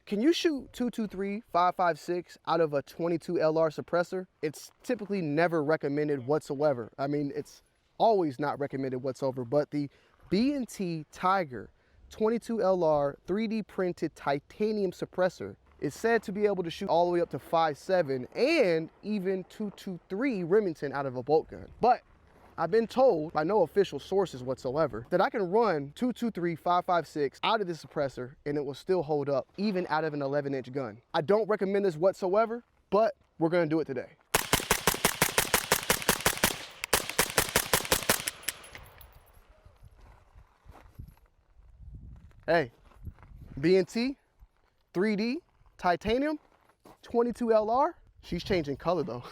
Can you shoot 223, 5.56 out of a 22 LR suppressor? It's typically never recommended whatsoever. I mean, it's always not recommended whatsoever, but the B&T Tiger 22 LR 3D printed titanium suppressor is said to be able to shoot all the way up to 5.7 and even 223 Remington out of a bolt gun. But I've been told by no official sources whatsoever that I can run 223, 5.56 out of this suppressor and it will still hold up even out of an 11-inch gun. I don't recommend this whatsoever, but we're gonna do it today. Hey, B&T, 3D, titanium, 22 LR. She's changing color though.